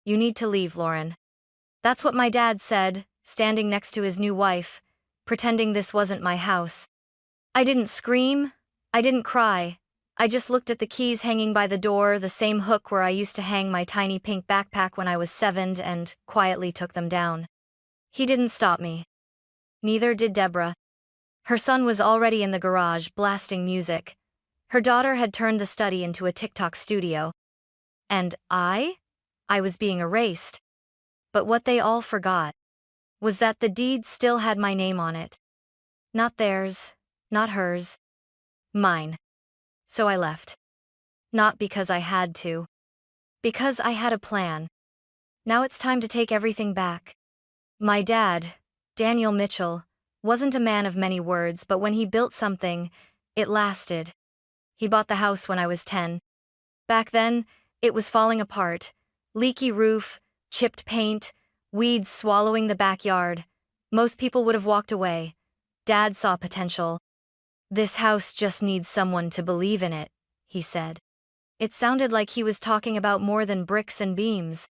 "You need to leave, Lauren." That's what my dad said, standing next to his new wife, pretending this wasn't my house. I didn't scream. I didn't cry. I just looked at the keys hanging by the door, the same hook where I used to hang my tiny pink backpack when I was 7, and quietly took them down. He didn't stop me. Neither did Deborah. Her son was already in the garage, blasting music. Her daughter had turned the study into a TikTok studio. And I was being erased. But what they all forgot was that the deed still had my name on it. Not theirs, not hers, mine. So I left. Not because I had to. Because I had a plan. Now it's time to take everything back. My dad, Daniel Mitchell, wasn't a man of many words, but when he built something, it lasted. He bought the house when I was 10. Back then, it was falling apart. Leaky roof, chipped paint, weeds swallowing the backyard. Most people would have walked away. Dad saw potential. "This house just needs someone to believe in it," he said. It sounded like he was talking about more than bricks and beams.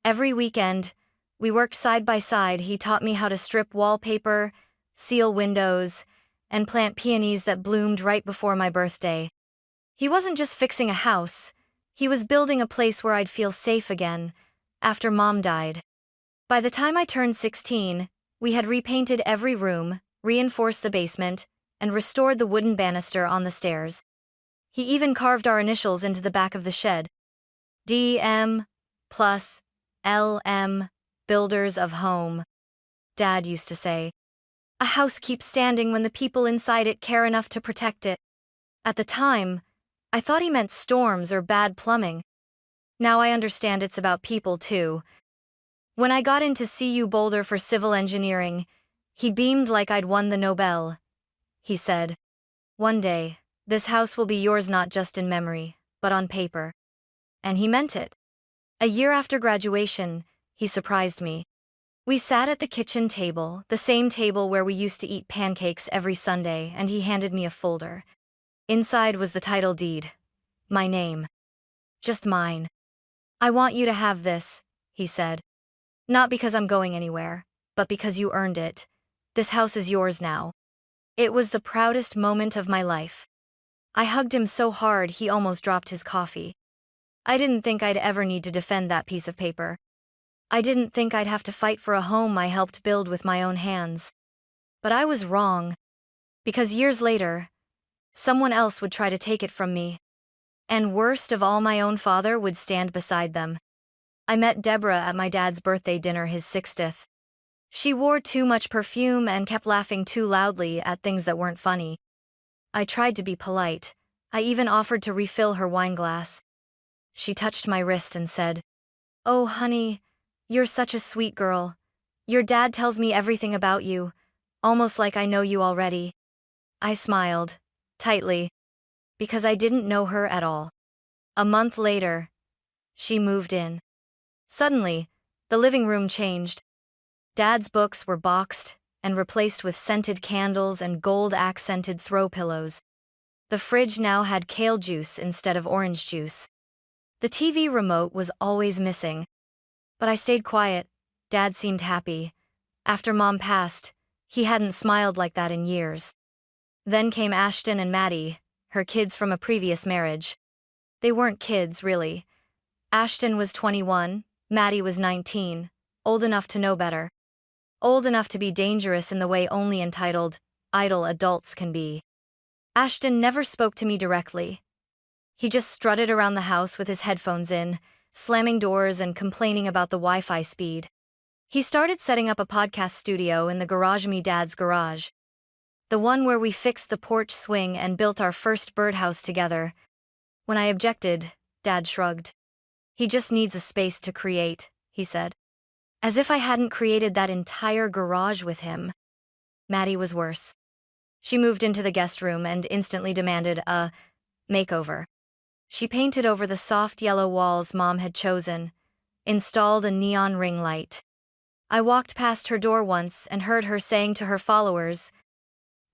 Every weekend, we worked side by side. He taught me how to strip wallpaper, seal windows, and plant peonies that bloomed right before my birthday. He wasn't just fixing a house, he was building a place where I'd feel safe again, after Mom died. By the time I turned 16, we had repainted every room, reinforced the basement, and restored the wooden banister on the stairs. He even carved our initials into the back of the shed. DM plus LM, Builders of Home. Dad used to say, "A house keeps standing when the people inside it care enough to protect it." At the time, I thought he meant storms or bad plumbing. Now I understand it's about people too. When I got into CU Boulder for civil engineering, he beamed like I'd won the Nobel. He said, "One day, this house will be yours not just in memory, but on paper." And he meant it. A year after graduation, he surprised me. We sat at the kitchen table, the same table where we used to eat pancakes every Sunday, and he handed me a folder. Inside was the title deed. My name. Just mine. "I want you to have this," he said. "Not because I'm going anywhere, but because you earned it. This house is yours now." It was the proudest moment of my life. I hugged him so hard he almost dropped his coffee. I didn't think I'd ever need to defend that piece of paper. I didn't think I'd have to fight for a home I helped build with my own hands. But I was wrong. Because years later, someone else would try to take it from me. And worst of all, my own father would stand beside them. I met Deborah at my dad's birthday dinner, his 60th. She wore too much perfume and kept laughing too loudly at things that weren't funny. I tried to be polite. I even offered to refill her wine glass. She touched my wrist and said, "Oh, honey, you're such a sweet girl. Your dad tells me everything about you, almost like I know you already." I smiled, tightly, because I didn't know her at all. A month later, she moved in. Suddenly, the living room changed. Dad's books were boxed and replaced with scented candles and gold-accented throw pillows. The fridge now had kale juice instead of orange juice. The TV remote was always missing. But I stayed quiet. Dad seemed happy. After Mom passed, he hadn't smiled like that in years. Then came Ashton and Maddie, her kids from a previous marriage. They weren't kids, really. Ashton was 21, Maddie was 19, old enough to know better. Old enough to be dangerous in the way only entitled, idle adults can be. Ashton never spoke to me directly. He just strutted around the house with his headphones in, slamming doors and complaining about the Wi-Fi speed. He started setting up a podcast studio in the garage, me dad's garage. The one where we fixed the porch swing and built our first birdhouse together. When I objected, Dad shrugged. "He just needs a space to create," he said. As if I hadn't created that entire garage with him. Maddie was worse. She moved into the guest room and instantly demanded a makeover. She painted over the soft yellow walls Mom had chosen, installed a neon ring light. I walked past her door once and heard her saying to her followers,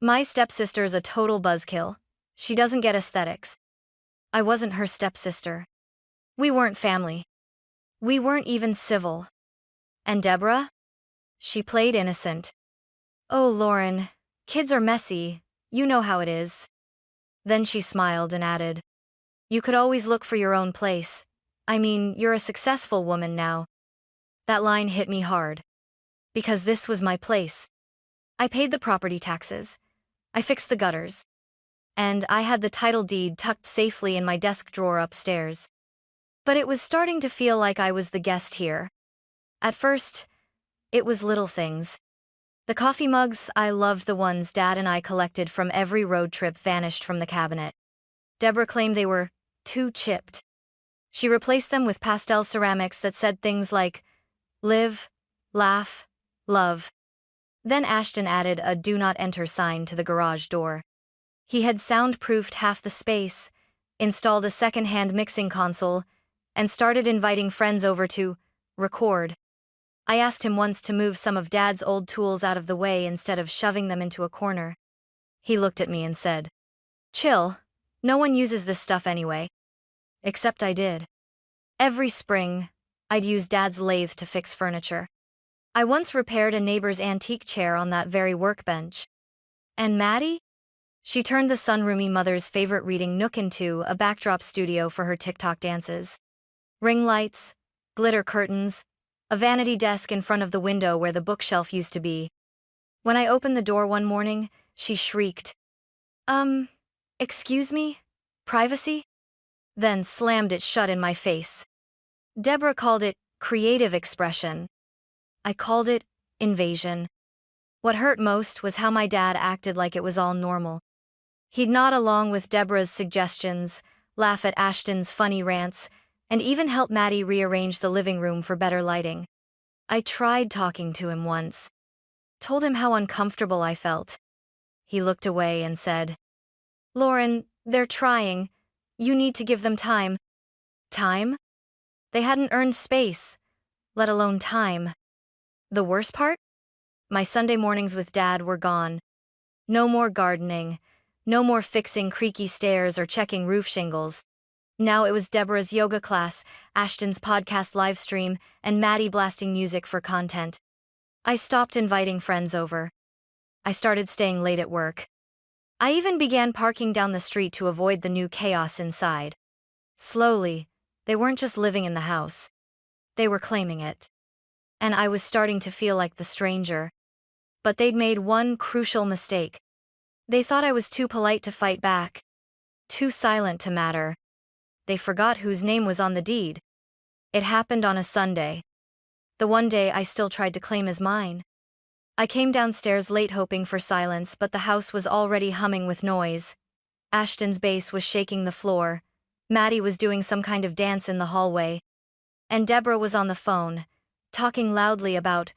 "My stepsister's a total buzzkill. She doesn't get aesthetics." I wasn't her stepsister. We weren't family. We weren't even civil. And Deborah? She played innocent. Oh, Lauren, kids are messy. You know how it is. Then she smiled and added, you could always look for your own place. I mean, you're a successful woman now. That line hit me hard. Because this was my place. I paid the property taxes. I fixed the gutters. And I had the title deed tucked safely in my desk drawer upstairs. But it was starting to feel like I was the guest here. At first, it was little things. The coffee mugs, I loved the ones Dad and I collected from every road trip, vanished from the cabinet. Deborah claimed they were too chipped. She replaced them with pastel ceramics that said things like, live, laugh, love. Then Ashton added a do not enter sign to the garage door. He had soundproofed half the space, installed a second-hand mixing console, and started inviting friends over to record. I asked him once to move some of Dad's old tools out of the way instead of shoving them into a corner. He looked at me and said, chill, no one uses this stuff anyway. Except I did. Every spring, I'd use Dad's lathe to fix furniture. I once repaired a neighbor's antique chair on that very workbench. And Maddie? She turned the sunroomy mother's favorite reading nook into a backdrop studio for her TikTok dances. Ring lights, glitter curtains, a vanity desk in front of the window where the bookshelf used to be. When I opened the door one morning, she shrieked, excuse me? Privacy? Then slammed it shut in my face. Deborah called it creative expression. I called it invasion. What hurt most was how my dad acted like it was all normal. He'd nod along with Deborah's suggestions, laugh at Ashton's funny rants, and even help Maddie rearrange the living room for better lighting. I tried talking to him once. Told him how uncomfortable I felt. He looked away and said, Lauren, they're trying. You need to give them time. Time? They hadn't earned space, let alone time. The worst part? My Sunday mornings with Dad were gone. No more gardening. No more fixing creaky stairs or checking roof shingles. Now it was Deborah's yoga class, Ashton's podcast live stream, and Maddie blasting music for content. I stopped inviting friends over. I started staying late at work. I even began parking down the street to avoid the new chaos inside. Slowly, they weren't just living in the house. They were claiming it. And I was starting to feel like the stranger. But they'd made one crucial mistake. They thought I was too polite to fight back. Too silent to matter. They forgot whose name was on the deed. It happened on a Sunday. The one day I still tried to claim as mine. I came downstairs late hoping for silence, but the house was already humming with noise. Ashton's bass was shaking the floor. Maddie was doing some kind of dance in the hallway. And Deborah was on the phone, talking loudly about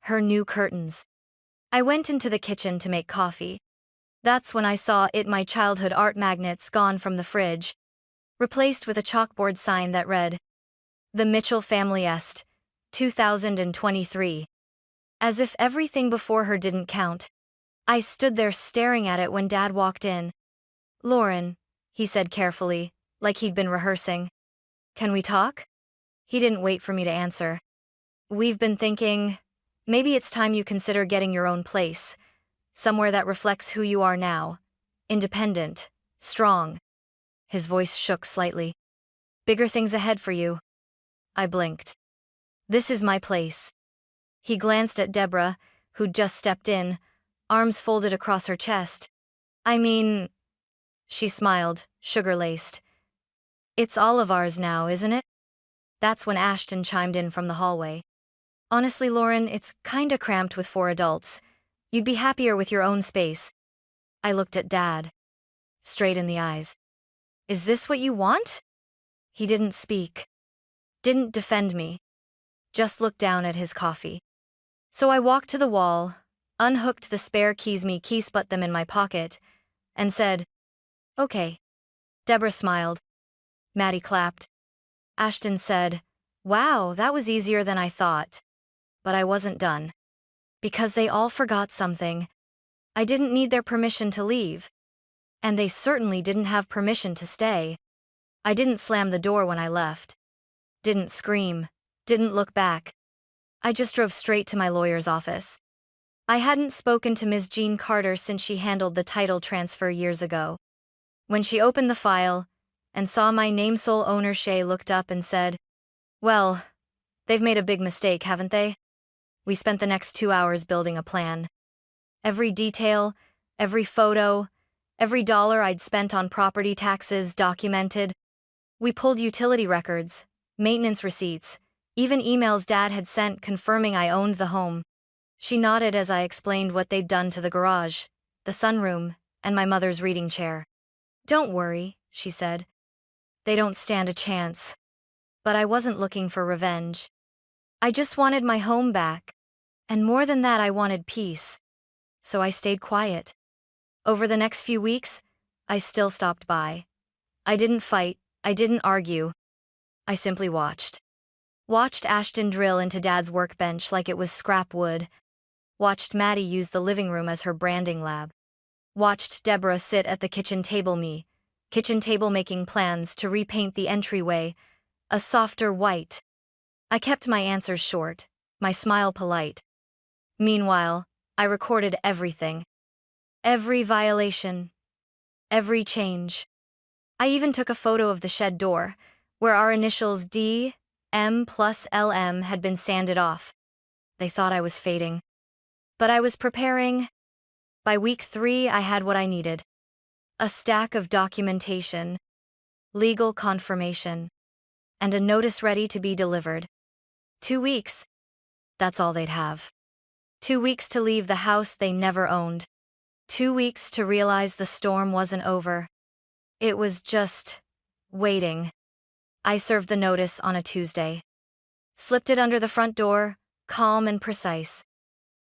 her new curtains. I went into the kitchen to make coffee. That's when I saw my childhood art magnets gone from the fridge, replaced with a chalkboard sign that read, The Mitchell Family Est, 2023. As if everything before her didn't count, I stood there staring at it when Dad walked in. Lauren, he said carefully, like he'd been rehearsing. Can we talk? He didn't wait for me to answer. We've been thinking, maybe it's time you consider getting your own place. Somewhere that reflects who you are now. Independent, strong. His voice shook slightly. Bigger things ahead for you. I blinked. This is my place. He glanced at Deborah, who'd just stepped in, arms folded across her chest. I mean, she smiled, sugar-laced. It's all of ours now, isn't it? That's when Ashton chimed in from the hallway. Honestly, Lauren, it's kinda cramped with 4 adults. You'd be happier with your own space. I looked at Dad, straight in the eyes. Is this what you want? He didn't speak. Didn't defend me. Just looked down at his coffee. So I walked to the wall, unhooked the spare keys, put them in my pocket, and said, Okay. Deborah smiled. Maddie clapped. Ashton said, Wow, that was easier than I thought. But I wasn't done. Because they all forgot something. I didn't need their permission to leave. And they certainly didn't have permission to stay. I didn't slam the door when I left. Didn't scream, Didn't look back. I just drove straight to my lawyer's office. I hadn't spoken to Ms. Jean Carter since she handled the title transfer years ago. When she opened the file and saw my name, sole owner, Shay looked up and said, "Well, they've made a big mistake, haven't they?" We spent the next 2 hours building a plan. Every detail, every photo, every dollar I'd spent on property taxes documented. We pulled utility records, maintenance receipts, even emails Dad had sent confirming I owned the home. She nodded as I explained what they'd done to the garage, the sunroom, and my mother's reading chair. "Don't worry," she said. "They don't stand a chance." But I wasn't looking for revenge. I just wanted my home back. And more than that, I wanted peace. So I stayed quiet. Over the next few weeks, I still stopped by. I didn't fight, I didn't argue. I simply watched. Watched Ashton drill into Dad's workbench like it was scrap wood. Watched Maddie use the living room as her branding lab. Watched Deborah sit at the kitchen table making plans to repaint the entryway a softer white. I kept my answers short, my smile polite. Meanwhile, I recorded everything. Every violation. Every change. I even took a photo of the shed door, where our initials D, M plus LM had been sanded off. They thought I was fading. But I was preparing. By week 3, I had what I needed. A stack of documentation, legal confirmation, and a notice ready to be delivered. 2 weeks. That's all they'd have. 2 weeks to leave the house they never owned. 2 weeks to realize the storm wasn't over. It was just waiting. I served the notice on a Tuesday. Slipped it under the front door, calm and precise.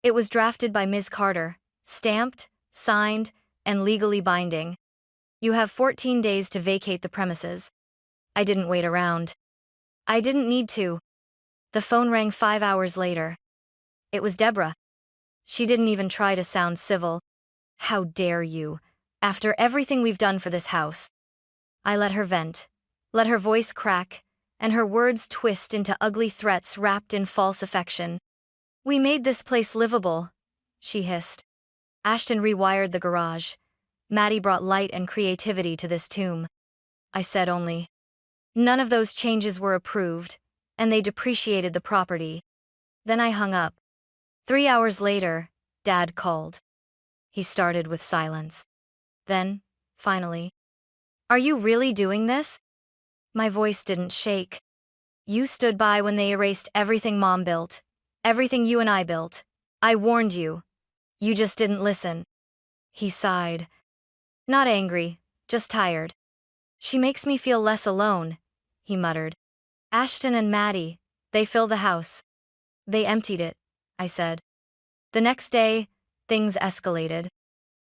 It was drafted by Ms. Carter, stamped, signed, and legally binding. "You have 14 days to vacate the premises." I didn't wait around. I didn't need to. The phone rang 5 hours later. It was Deborah. She didn't even try to sound civil. "How dare you? After everything we've done for this house." I let her vent, let her voice crack, and her words twist into ugly threats wrapped in false affection. "We made this place livable," she hissed. "Ashton rewired the garage. Maddie brought light and creativity to this tomb." I said only, "None of those changes were approved, and they depreciated the property." Then I hung up. 3 hours later, Dad called. He started with silence. Then, finally, "Are you really doing this?" My voice didn't shake. "You stood by when they erased everything Mom built, everything you and I built. I warned you. You just didn't listen." He sighed. "Not angry, just tired." "She makes me feel less alone," he muttered. "Ashton and Maddie, they fill the house." "They emptied it," I said. The next day, things escalated.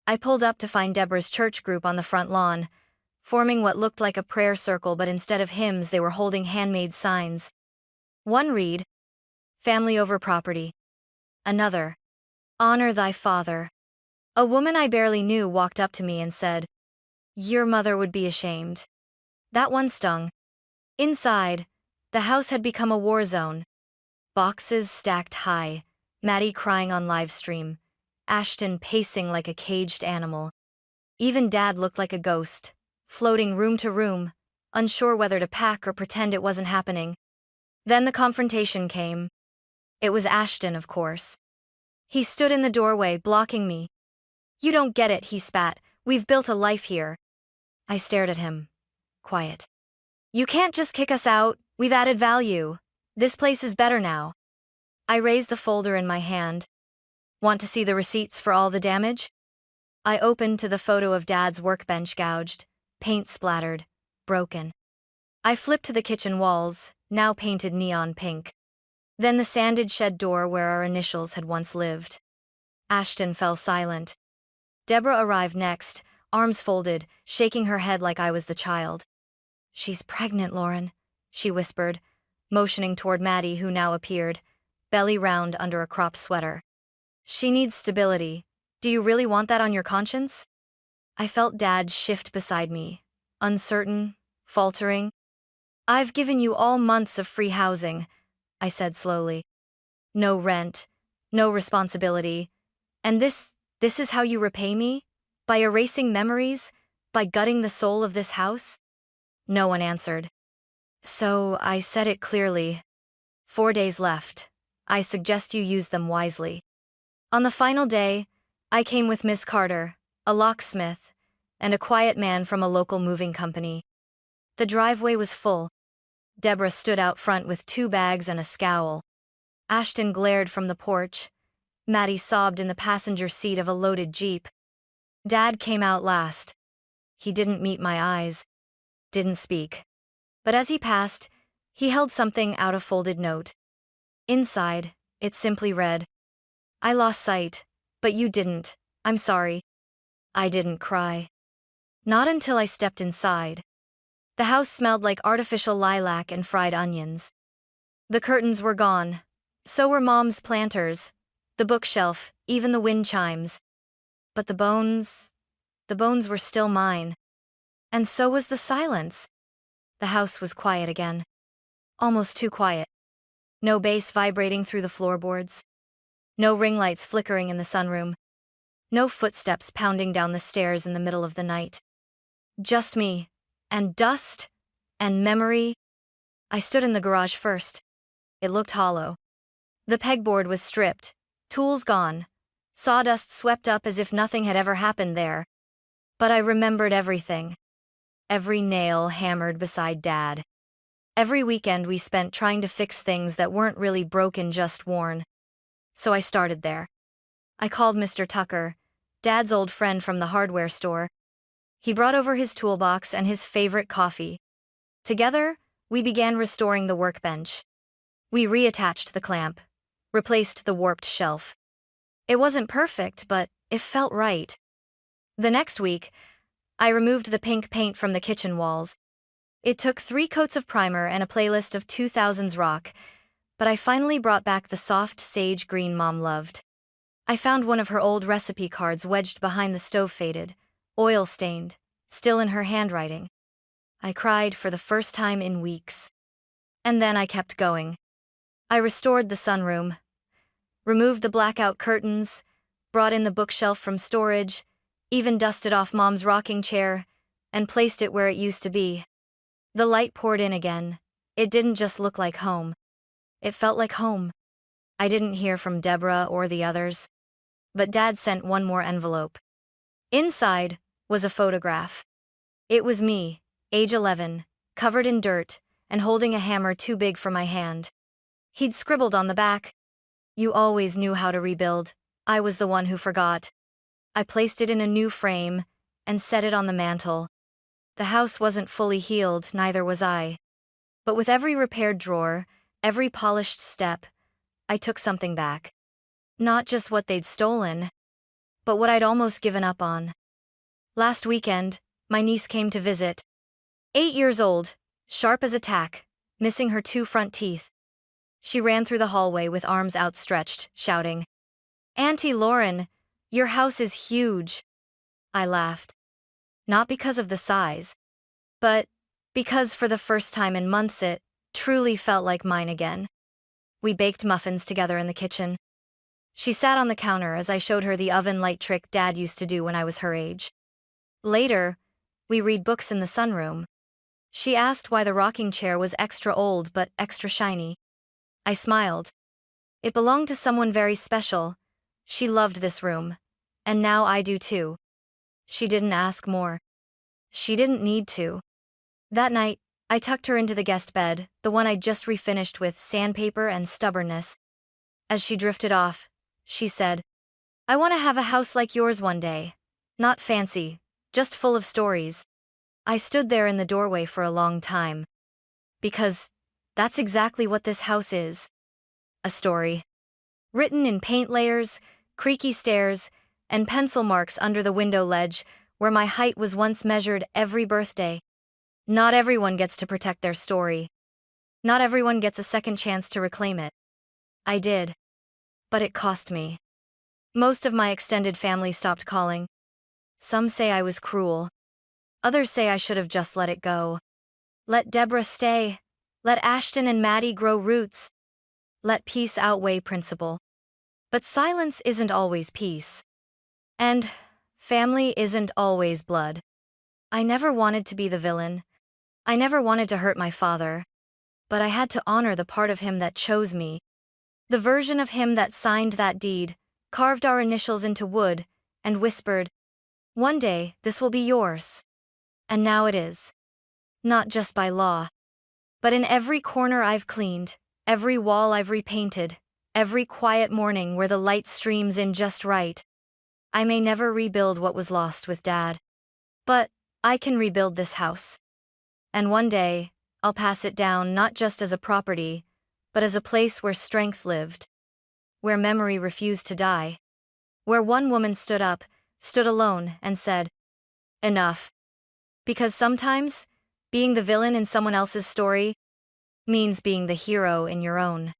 I pulled up to find Deborah's church group on the front lawn, forming what looked like a prayer circle, but instead of hymns they were holding handmade signs. One read, "Family over property." Another, "Honor thy father." A woman I barely knew walked up to me and said, "Your mother would be ashamed." That one stung. Inside, the house had become a war zone. Boxes stacked high, Maddie crying on live stream, Ashton pacing like a caged animal. Even Dad looked like a ghost, floating room to room, unsure whether to pack or pretend it wasn't happening. Then the confrontation came. It was Ashton, of course. He stood in the doorway, blocking me. "You don't get it," he spat. "We've built a life here." I stared at him, quiet. "You can't just kick us out. We've added value. This place is better now." I raised the folder in my hand. "Want to see the receipts for all the damage?" I opened to the photo of Dad's workbench gouged, paint splattered, broken. I flipped to the kitchen walls, now painted neon pink. Then the sanded shed door where our initials had once lived. Ashton fell silent. Deborah arrived next, arms folded, shaking her head like I was the child. "She's pregnant, Lauren," she whispered, motioning toward Maddie, who now appeared, belly round under a crop sweater. "She needs stability. Do you really want that on your conscience?" I felt Dad shift beside me, uncertain, faltering. "I've given you all months of free housing. I said slowly. No rent, no responsibility. And this is how you repay me? By erasing memories? By gutting the soul of this house? No one answered. So I said it clearly. 4 days left. I suggest you use them wisely. On the final day, I came with Miss Carter, a locksmith, and a quiet man from a local moving company. The driveway was full. Deborah stood out front with 2 bags and a scowl. Ashton glared from the porch. Maddie sobbed in the passenger seat of a loaded Jeep. Dad came out last. He didn't meet my eyes, didn't speak. But as he passed, he held something out, a folded note. Inside, it simply read, I lost sight, but you didn't. I'm sorry. I didn't cry. Not until I stepped inside. The house smelled like artificial lilac and fried onions. The curtains were gone. So were Mom's planters, the bookshelf, even the wind chimes. But the bones were still mine. And so was the silence. The house was quiet again. Almost too quiet. No bass vibrating through the floorboards. No ring lights flickering in the sunroom. No footsteps pounding down the stairs in the middle of the night. Just me, and dust, and memory. I stood in the garage first. It looked hollow. The pegboard was stripped, tools gone, sawdust swept up as if nothing had ever happened there. But I remembered everything. Every nail hammered beside Dad. Every weekend we spent trying to fix things that weren't really broken, just worn. So I started there. I called Mr. Tucker, Dad's old friend from the hardware store. He brought over his toolbox and his favorite coffee. Together, we began restoring the workbench. We reattached the clamp, replaced the warped shelf. It wasn't perfect, but it felt right. The next week, I removed the pink paint from the kitchen walls. It took 3 coats of primer and a playlist of 2000s rock, but I finally brought back the soft sage green Mom loved. I found one of her old recipe cards wedged behind the stove, faded, oil-stained, still in her handwriting. I cried for the first time in weeks. And then I kept going. I restored the sunroom, removed the blackout curtains, brought in the bookshelf from storage, even dusted off Mom's rocking chair, and placed it where it used to be. The light poured in again. It didn't just look like home. It felt like home. I didn't hear from Deborah or the others. But Dad sent one more envelope. Inside was a photograph. It was me, age 11, covered in dirt, and holding a hammer too big for my hand. He'd scribbled on the back, "You always knew how to rebuild. I was the one who forgot." I placed it in a new frame and set it on the mantel. The house wasn't fully healed, neither was I. But with every repaired drawer, every polished step, I took something back. Not just what they'd stolen, but what I'd almost given up on. Last weekend, my niece came to visit. 8 years old, sharp as a tack, missing her 2 front teeth. She ran through the hallway with arms outstretched, shouting, "Auntie Lauren, your house is huge." I laughed. Not because of the size, but because for the first time in months it truly felt like mine again. We baked muffins together in the kitchen. She sat on the counter as I showed her the oven light trick Dad used to do when I was her age. Later, we read books in the sunroom. She asked why the rocking chair was extra old but extra shiny. I smiled. It belonged to someone very special. She loved this room. And now I do too. She didn't ask more. She didn't need to. That night, I tucked her into the guest bed, the one I'd just refinished with sandpaper and stubbornness. As she drifted off, she said, "I want to have a house like yours one day. Not fancy, just full of stories." I stood there in the doorway for a long time. Because that's exactly what this house is. A story. Written in paint layers, creaky stairs, and pencil marks under the window ledge where my height was once measured every birthday. Not everyone gets to protect their story. Not everyone gets a second chance to reclaim it. I did. But it cost me. Most of my extended family stopped calling. Some say I was cruel. Others say I should have just let it go. Let Deborah stay. Let Ashton and Maddie grow roots. let peace outweigh principle. But silence isn't always peace. And family isn't always blood. I never wanted to be the villain. I never wanted to hurt my father. But I had to honor the part of him that chose me. The version of him that signed that deed, carved our initials into wood, and whispered, "One day, this will be yours." And now it is. Not just by law, but in every corner I've cleaned, every wall I've repainted, every quiet morning where the light streams in just right. I may never rebuild what was lost with Dad. But I can rebuild this house. And one day, I'll pass it down not just as a property, but as a place where strength lived, where memory refused to die, where one woman stood up, stood alone, and said, "Enough." Because sometimes, being the villain in someone else's story means being the hero in your own.